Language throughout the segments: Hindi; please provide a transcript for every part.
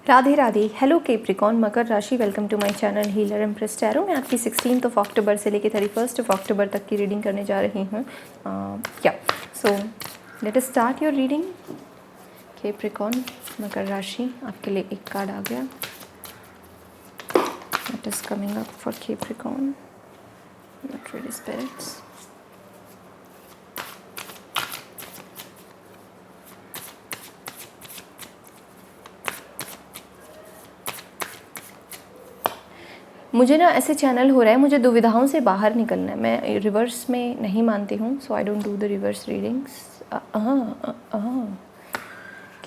राधे राधे। हेलो कैप्रिकॉर्न, मकर राशि, welcome to my channel healer empress tarot. मैं आपकी 16 अक्टूबर से लेकर 31 अक्टूबर तक की रीडिंग करने जा रही हूँ। So let us start your reading. Capricorn, मकर राशि, आपके लिए एक कार्ड आ गया। What is coming up for Capricorn? Not really spirits. मुझे ना ऐसे चैनल हो रहा है, मुझे दुविधाओं से बाहर निकलना है। मैं रिवर्स में नहीं मानती हूँ, so I don't do the reverse readings.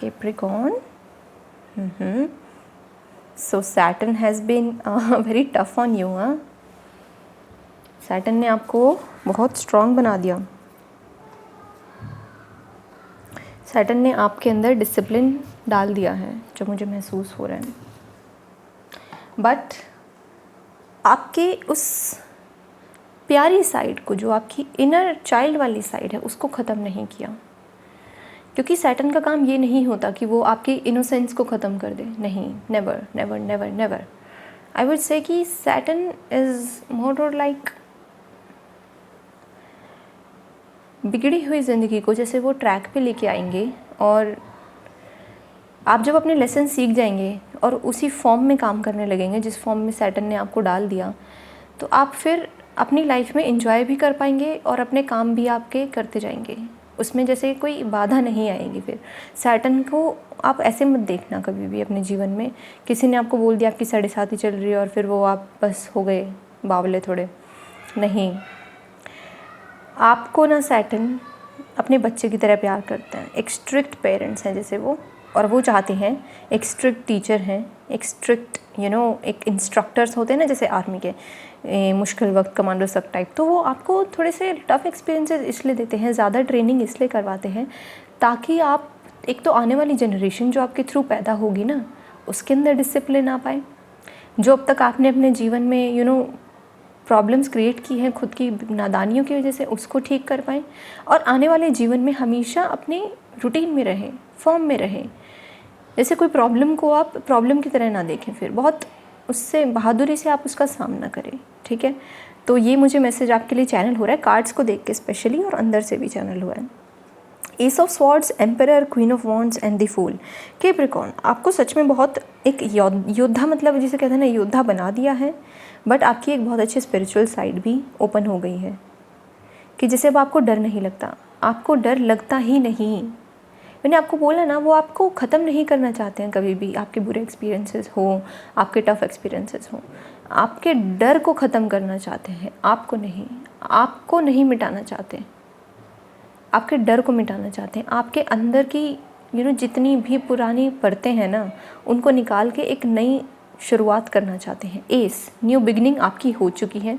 Capricorn, so Saturn has been very tough on you. Saturn ने आपको बहुत स्ट्रॉन्ग बना दिया। सैटर्न ने आपके अंदर डिसिप्लिन डाल दिया है, जो मुझे महसूस हो रहा है। बट आपके उस प्यारी साइड को, जो आपकी इनर चाइल्ड वाली साइड है, उसको ख़त्म नहीं किया। क्योंकि सैटर्न का काम ये नहीं होता कि वो आपकी इनोसेंस को ख़त्म कर दे। नहीं, never never never never. I would say कि सैटर्न इज़ मोर और लाइक बिगड़ी हुई ज़िंदगी को जैसे वो ट्रैक पे लेके आएंगे, और आप जब अपने लेसन सीख जाएंगे और उसी फॉर्म में काम करने लगेंगे जिस फॉर्म में सैटर्न ने आपको डाल दिया, तो आप फिर अपनी लाइफ में एंजॉय भी कर पाएंगे और अपने काम भी आपके करते जाएंगे। उसमें जैसे कोई बाधा नहीं आएगी। फिर सैटर्न को आप ऐसे मत देखना कभी भी अपने जीवन में। किसी ने आपको बोल दिया आपकी 7.5 चल रही है और फिर वो आप बस हो गए बावले थोड़े। नहीं, आपको ना सैटर्न अपने बच्चे की तरह प्यार करते हैं। एक स्ट्रिक्ट पेरेंट्स हैं जैसे वो, और वो चाहते हैं, एक स्ट्रिक्ट टीचर हैं, एक स्ट्रिक्ट एक इंस्ट्रक्टर्स होते हैं ना जैसे आर्मी के, मुश्किल वक्त कमांडो सब टाइप। तो वो आपको थोड़े से टफ एक्सपीरियंसेस इसलिए देते हैं, ज़्यादा ट्रेनिंग इसलिए करवाते हैं ताकि आप एक तो आने वाली जनरेशन जो आपके थ्रू पैदा होगी ना, उसके अंदर डिसिप्लिन आ पाए। जो अब तक आपने अपने जीवन में प्रॉब्लम्स क्रिएट की हैं खुद की नादानियों की वजह से, उसको ठीक कर पाएँ, और आने वाले जीवन में हमेशा अपने रूटीन में रहें, फॉर्म में रहें। जैसे कोई प्रॉब्लम को आप प्रॉब्लम की तरह ना देखें, फिर बहुत उससे बहादुरी से आप उसका सामना करें। ठीक है, तो ये मुझे मैसेज आपके लिए चैनल हो रहा है कार्ड्स को देख के स्पेशली, और अंदर से भी चैनल हुआ है। Ace of swords, emperor, queen of wands and the fool. Capricorn, आपको सच में बहुत एक योद्धा, मतलब जिसे कहते हैं ना, योद्धा बना दिया है। बट आपकी एक बहुत अच्छी स्पिरिचुअल साइड भी ओपन हो गई है कि जैसे अब आपको डर नहीं लगता। आपको डर लगता ही नहीं। मैंने आपको बोला ना, वो आपको ख़त्म नहीं करना चाहते हैं कभी भी। आपके बुरे एक्सपीरियंसेस हो, आपके टफ एक्सपीरियंसेस हो, आपके डर को ख़त्म करना चाहते हैं। आपको नहीं मिटाना चाहते। आपके डर को मिटाना चाहते हैं। आपके अंदर की जितनी भी पुरानी परतें हैं ना, उनको निकाल के एक नई शुरुआत करना चाहते हैं। एस, न्यू बिगनिंग आपकी हो चुकी है।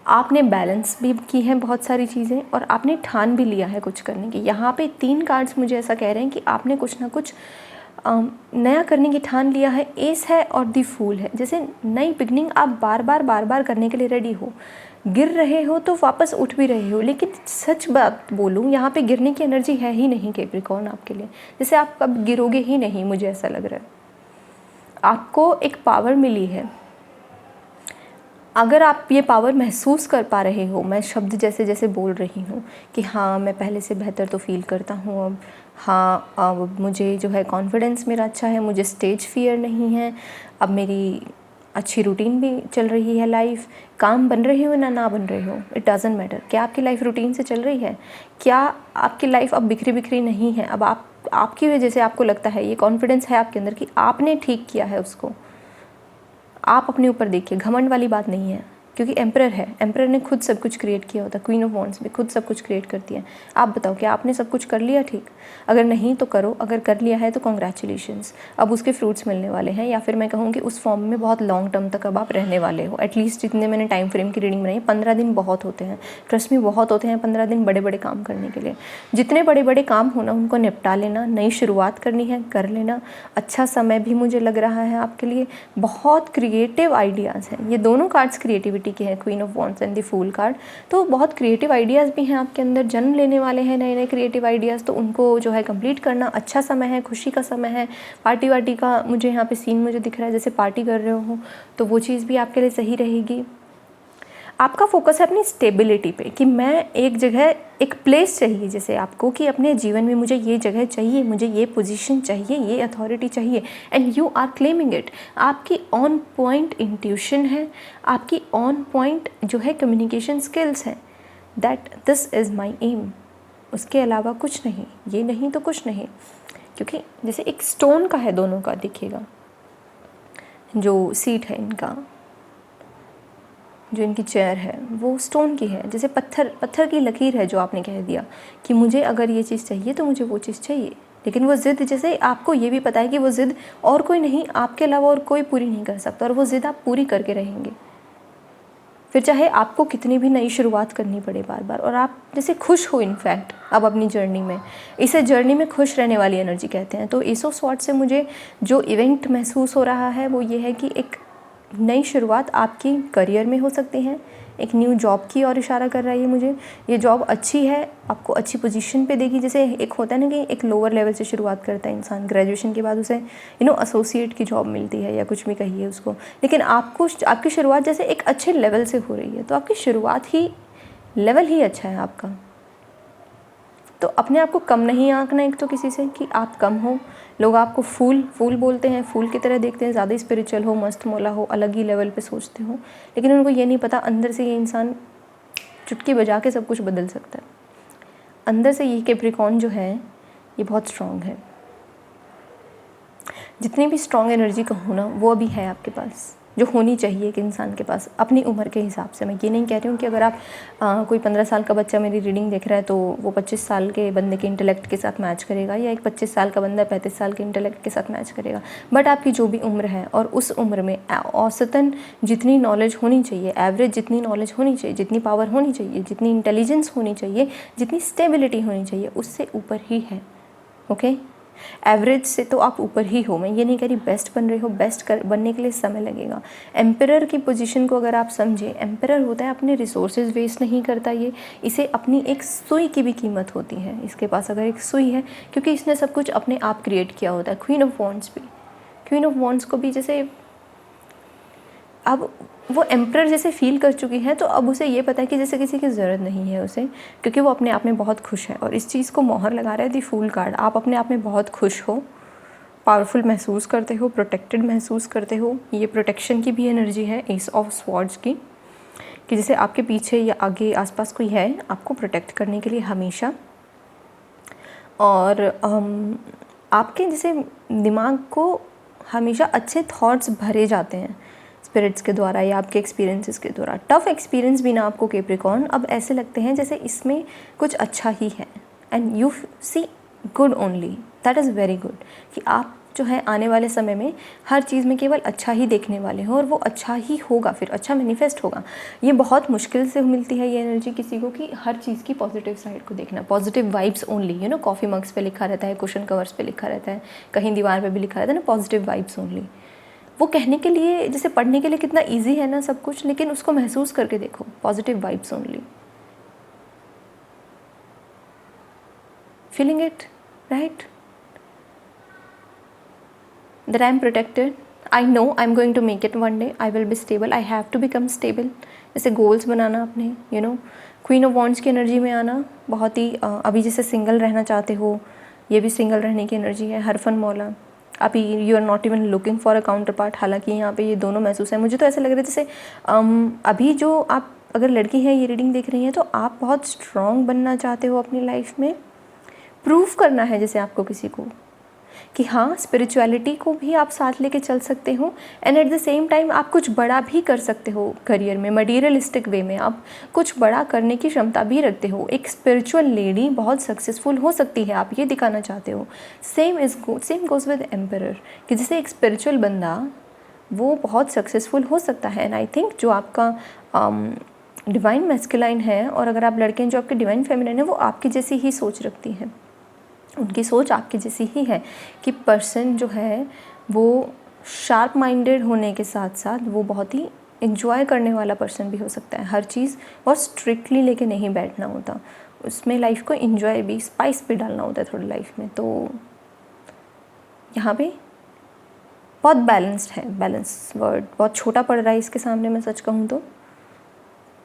आपने बैलेंस भी की है बहुत सारी चीज़ें, और आपने ठान भी लिया है कुछ करने की। यहाँ पे 3 कार्ड्स मुझे ऐसा कह रहे हैं कि आपने कुछ ना कुछ नया करने की ठान लिया है। एस है और दी फूल है। जैसे नई बिगनिंग आप बार बार करने के लिए रेडी हो। गिर रहे हो तो वापस उठ भी रहे हो, लेकिन सच बात बोलूँ, यहाँ पे गिरने की एनर्जी है ही नहीं कैप्रिकॉर्न आपके लिए। जैसे आप कब गिरोगे ही नहीं, मुझे ऐसा लग रहा है। आपको एक पावर मिली है। अगर आप ये पावर महसूस कर पा रहे हो, मैं शब्द जैसे जैसे बोल रही हूँ कि हाँ, मैं पहले से बेहतर तो फील करता हूँ अब। हाँ, अब मुझे जो है कॉन्फिडेंस मेरा अच्छा है, मुझे स्टेज फियर नहीं है, अब मेरी अच्छी रूटीन भी चल रही है। लाइफ, काम बन रही हो ना बन रही हो, इट डज़न्ट मैटर। क्या आपकी लाइफ रूटीन से चल रही है? क्या आपकी लाइफ अब बिखरी बिखरी नहीं है? अब आपकी वजह से आपको लगता है, ये कॉन्फिडेंस है आपके अंदर कि आपने ठीक किया है उसको। आप अपने ऊपर देखिए, घमंड वाली बात नहीं है, क्योंकि एम्परर है। एम्परर ने खुद सब कुछ क्रिएट किया होता है। क्वीन ऑफ वॉन्ड्स भी खुद सब कुछ क्रिएट करती है। आप बताओ, क्या आपने सब कुछ कर लिया ठीक? अगर नहीं तो करो, अगर कर लिया है तो कॉन्ग्रेचुलेशंस। अब उसके फ्रूट्स मिलने वाले हैं, या फिर मैं कहूँगी उस फॉर्म में बहुत लॉन्ग टर्म तक अब आप रहने वाले हो। एटलीस्ट जितने मैंने टाइम फ्रेम की रीडिंग बनाई, 15 दिन बहुत होते हैं। ट्रस्ट में बहुत होते हैं 15 दिन बड़े बड़े काम करने के लिए। जितने बड़े बड़े काम होना उनको निपटा लेना, नई शुरुआत करनी है, कर लेना। अच्छा समय भी मुझे लग रहा है आपके लिए। बहुत क्रिएटिव आइडियाज़ हैं। ये दोनों कार्ड्स क्रिएटिविटी क्रिएटिविटी की है, queen of wands and the fool card. तो बहुत क्रिएटिव आइडियाज़ भी हैं आपके अंदर, जन्म लेने वाले हैं नए नए क्रिएटिव आइडियाज़, तो उनको जो है कंप्लीट करना अच्छा समय है, खुशी का समय है। पार्टी वार्टी का मुझे यहाँ पे सीन मुझे दिख रहा है, जैसे पार्टी कर रहे हो तो वो चीज़ भी आपके लिए सही रहेगी। आपका फोकस है अपनी स्टेबिलिटी पे, कि मैं एक जगह, एक प्लेस चाहिए जैसे आपको, कि अपने जीवन में मुझे ये जगह चाहिए, मुझे ये पोजीशन चाहिए, ये अथॉरिटी चाहिए, and you are claiming it. आपकी ऑन पॉइंट इंट्यूशन है, आपकी ऑन पॉइंट जो है कम्युनिकेशन स्किल्स हैं, that this is my aim. उसके अलावा कुछ नहीं, ये नहीं तो कुछ नहीं। क्योंकि जैसे एक स्टोन का है दोनों का, देखिएगा जो सीट है इनका, जो इनकी चेयर है वो स्टोन की है, जैसे पत्थर की लकीर है जो आपने कह दिया कि मुझे अगर ये चीज़ चाहिए तो मुझे वो चीज़ चाहिए। लेकिन वो ज़िद, जैसे आपको ये भी पता है कि वो ज़िद और कोई नहीं, आपके अलावा और कोई पूरी नहीं कर सकता, और वो ज़िद आप पूरी करके रहेंगे, फिर चाहे आपको कितनी भी नई शुरुआत करनी पड़े बार बार। और आप जैसे खुश हो इनफैक्ट अब अपनी जर्नी में, इसे जर्नी में खुश रहने वाली एनर्जी कहते हैं। तो एस ऑफ स्वॉर्ड्स से मुझे जो इवेंट महसूस हो रहा है वो ये है कि एक नई शुरुआत आपकी करियर में हो सकती है, एक न्यू जॉब की ओर इशारा कर रहा है ये मुझे। ये जॉब अच्छी है, आपको अच्छी पोजीशन पे देगी। जैसे एक होता है ना कि एक लोअर लेवल से शुरुआत करता है इंसान, ग्रेजुएशन के बाद उसे एसोसिएट की जॉब मिलती है या कुछ भी कहिए उसको, लेकिन आपको आपकी शुरुआत जैसे एक अच्छे लेवल से हो रही है, तो आपकी शुरुआत ही लेवल ही अच्छा है आपका। तो अपने आप को कम नहीं आंकना एक तो किसी से कि आप कम हो। लोग आपको फूल बोलते हैं, फूल की तरह देखते हैं, ज़्यादा स्पिरिचुअल हो, मस्त मौला हो, अलग ही लेवल पे सोचते हो, लेकिन उनको ये नहीं पता अंदर से ये इंसान चुटकी बजा के सब कुछ बदल सकता है। अंदर से ये कैप्रिकॉर्न जो है ये बहुत स्ट्रॉन्ग है। जितनी भी स्ट्रॉन्ग एनर्जी कहूँ ना वो अभी है आपके पास, जो होनी चाहिए एक इंसान के पास अपनी उम्र के हिसाब से। मैं ये नहीं कह रही हूँ कि अगर आप कोई 15 साल का बच्चा मेरी रीडिंग देख रहा है तो वो 25 साल के बंदे के इंटेलेक्ट के साथ मैच करेगा, या एक 25 साल का बंदा 35 साल के इंटेलेक्ट के साथ मैच करेगा। बट आपकी जो भी उम्र है और उस उम्र में औसतन जितनी नॉलेज होनी चाहिए, एवरेज जितनी नॉलेज होनी चाहिए, जितनी पावर होनी चाहिए, जितनी इंटेलिजेंस होनी चाहिए, जितनी स्टेबिलिटी होनी चाहिए, उससे ऊपर ही है। ओके, एवरेज से तो आप ऊपर ही हो। मैं ये नहीं कह रही बेस्ट बन रहे हो, बनने के लिए समय लगेगा। एम्परर की पोजीशन को अगर आप समझे, एम्परर होता है अपने रिसोर्सेज वेस्ट नहीं करता, ये इसे अपनी एक सुई की भी कीमत होती है। इसके पास अगर एक सुई है, क्योंकि इसने सब कुछ अपने आप क्रिएट किया होता है। क्वीन ऑफ वॉन्ड्स भी, क्वीन ऑफ वॉन्ड्स को भी जैसे अब वो एम्परर जैसे फील कर चुकी है, तो अब उसे ये पता है कि जैसे किसी की ज़रूरत नहीं है उसे, क्योंकि वो अपने आप में बहुत खुश है। और इस चीज़ को मोहर लगा रहा है दी फूल कार्ड। आप अपने आप में बहुत खुश हो, पावरफुल महसूस करते हो, प्रोटेक्टेड महसूस करते हो। ये प्रोटेक्शन की भी एनर्जी है एस ऑफ स्वॉर्ड्स की, कि जैसे आपके पीछे या आगे आसपास कोई है आपको प्रोटेक्ट करने के लिए हमेशा। और आपके जैसे दिमाग को हमेशा अच्छे थॉट्स भरे जाते हैं स्पिरिट्स के द्वारा या आपके एक्सपीरियंसेस के द्वारा। टफ एक्सपीरियंस भी ना आपको कैप्रिकॉर्न अब ऐसे लगते हैं जैसे इसमें कुछ अच्छा ही है, and you see good only, that is very good. कि आप जो है आने वाले समय में हर चीज़ में केवल अच्छा ही देखने वाले हो, और वो अच्छा ही होगा, फिर अच्छा मैनिफेस्ट होगा। ये बहुत मुश्किल से मिलती है ये एनर्जी किसी को, कि हर चीज़ की पॉजिटिव साइड को देखना, positive vibes only. Coffee mugs पे लिखा रहता है, कुशन कवर्स पे लिखा रहता है, कहीं दीवार पे भी लिखा रहता है ना, पॉजिटिव वाइब्स ओनली। वो कहने के लिए, जैसे पढ़ने के लिए कितना ईजी है ना सब कुछ, लेकिन उसको महसूस करके देखो, positive vibes only, feeling it right, that I am protected, I know I am going to make it one day, I will be stable, I have to become stable। जैसे गोल्स बनाना अपने, क्वीन ऑफ वॉन्ड्स की एनर्जी में आना बहुत ही अभी जैसे सिंगल रहना चाहते हो, ये भी सिंगल रहने की एनर्जी है। हरफन मौला, अभी you are not even looking for a counterpart. हालांकि यहाँ पे ये दोनों महसूस है। मुझे तो ऐसा लग रहा है जैसे अभी जो आप अगर लड़की हैं ये रीडिंग देख रही हैं, तो आप बहुत स्ट्रॉन्ग बनना चाहते हो अपनी लाइफ में, प्रूव करना है जैसे आपको किसी को कि हाँ स्पिरिचुअलिटी को भी आप साथ लेके चल सकते हो, and at the same time आप कुछ बड़ा भी कर सकते हो करियर में। मटीरियलिस्टिक वे में आप कुछ बड़ा करने की क्षमता भी रखते हो। एक स्पिरिचुअल लेडी बहुत सक्सेसफुल हो सकती है, आप ये दिखाना चाहते हो। सेम गोज़ विद एम्परर, कि जैसे एक स्पिरिचुअल बंदा वो बहुत सक्सेसफुल हो सकता है। एंड आई थिंक जो आपका डिवाइन मैस्कुलाइन है, और अगर आप लड़के हैं जो आपके डिवाइन फेमिनिन है, वो आपकी जैसी ही सोच रखती है। उनकी सोच आपकी जैसी ही है कि पर्सन जो है वो शार्प माइंडेड होने के साथ साथ वो बहुत ही इन्जॉय करने वाला पर्सन भी हो सकता है। हर चीज़ बहुत स्ट्रिक्टली लेके नहीं बैठना होता, उसमें लाइफ को इन्जॉय भी, स्पाइस भी डालना होता है थोड़ी लाइफ में। तो यहाँ पे बहुत बैलेंस्ड है, बैलेंस वर्ड बहुत छोटा पड़ रहा है इसके सामने, मैं सच कहूँ तो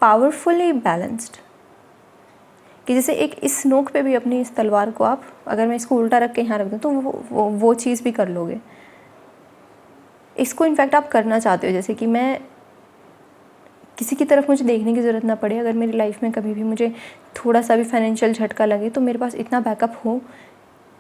पावरफुली बैलेंस्ड, कि जैसे एक इस नोक पे भी अपनी इस तलवार को आप, अगर मैं इसको उल्टा रख के यहाँ रख दूँ तो वो चीज़ भी कर लोगे। इसको इनफैक्ट आप करना चाहते हो, जैसे कि मैं किसी की तरफ मुझे देखने की ज़रूरत ना पड़े, अगर मेरी लाइफ में कभी भी मुझे थोड़ा सा भी फाइनेंशियल झटका लगे तो मेरे पास इतना बैकअप हो,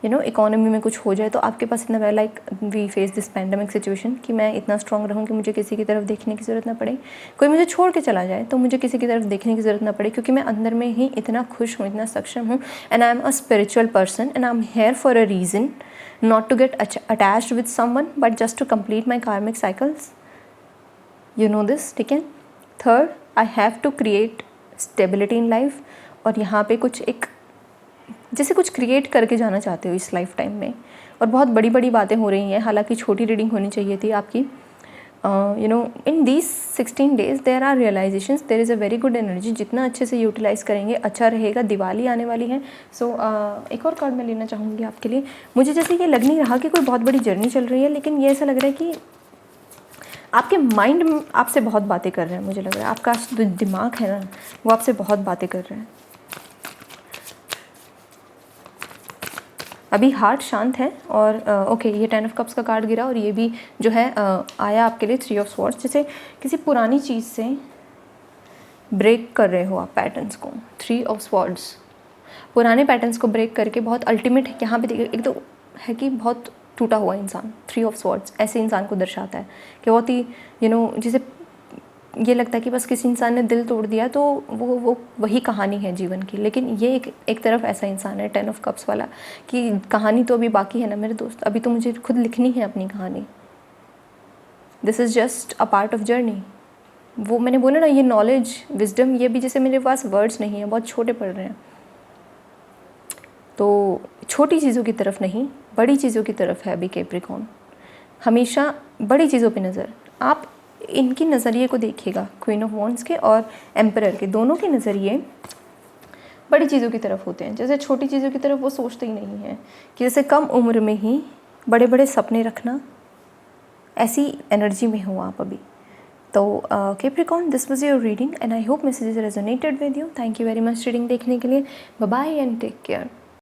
इकोनॉमी में कुछ हो जाए तो आपके पास इतना, like we face this pandemic situation, कि मैं इतना स्ट्रांग रहूँ कि मुझे किसी की तरफ देखने की ज़रूरत ना पड़े। कोई मुझे छोड़ के चला जाए तो मुझे किसी की तरफ देखने की ज़रूरत ना पड़े, क्योंकि मैं अंदर में ही इतना खुश हूँ, इतना सक्षम हूँ। And I am a spiritual person and I am here for a reason, not to get attached with someone but just to complete my karmic cycles, you know this, ठीक है। Third, I have to create stability in life, और यहाँ पे कुछ एक जैसे कुछ क्रिएट करके जाना चाहते हो इस लाइफ टाइम में, और बहुत बड़ी बड़ी बातें हो रही हैं। हालांकि छोटी रीडिंग होनी चाहिए थी आपकी। In these 16 days there are realisations, there is a very good energy, जितना अच्छे से यूटिलाइज़ करेंगे अच्छा रहेगा। दिवाली आने वाली है, सो एक और कार्ड मैं लेना चाहूँगी आपके लिए। मुझे जैसे ये लग नहीं रहा कि कोई बहुत बड़ी जर्नी चल रही है, लेकिन ये ऐसा लग रहा है कि आपके माइंड आपसे बहुत बातें कर रहे हैं। मुझे लग रहा है आपका जो दिमाग है ना, वो आपसे बहुत बातें कर रहे हैं। अभी हार्ट शांत है, और ओके ये 10 of Cups का कार्ड गिरा, और ये भी जो है आया आपके लिए 3 of Swords। जैसे किसी पुरानी चीज़ से ब्रेक कर रहे हो आप पैटर्न्स को। 3 of Swords पुराने पैटर्न्स को ब्रेक करके बहुत अल्टीमेट यहाँ पे देखिए, एक तो है कि बहुत टूटा हुआ इंसान। 3 of Swords ऐसे इंसान को दर्शाता है कि बहुत ही जिसे ये लगता है कि बस किसी इंसान ने दिल तोड़ दिया तो वो वही कहानी है जीवन की। लेकिन ये एक तरफ ऐसा इंसान है 10 of Cups वाला, कि कहानी तो अभी बाकी है ना मेरे दोस्त, अभी तो मुझे खुद लिखनी है अपनी कहानी। This is just a part of journey. वो मैंने बोला ना, ये नॉलेज, विजडम, ये भी जैसे मेरे पास वर्ड्स नहीं है, बहुत छोटे पड़ रहे हैं। तो छोटी चीज़ों की तरफ नहीं, बड़ी चीज़ों की तरफ है अभी कैप्रिकॉर्न। हमेशा बड़ी चीज़ों पे नज़र, आप इनकी नज़रिए को देखिएगा, क्वीन ऑफ वॉन्ड्स के और एम्परर के, दोनों के नज़रिए बड़ी चीज़ों की तरफ होते हैं। जैसे छोटी चीज़ों की तरफ वो सोचते ही नहीं हैं, कि जैसे कम उम्र में ही बड़े बड़े सपने रखना, ऐसी एनर्जी में हो आप अभी। तो Capricorn, this was your reading and I hope messages resonated with you. Thank you very much reading देखने के लिए। Bye bye and take care.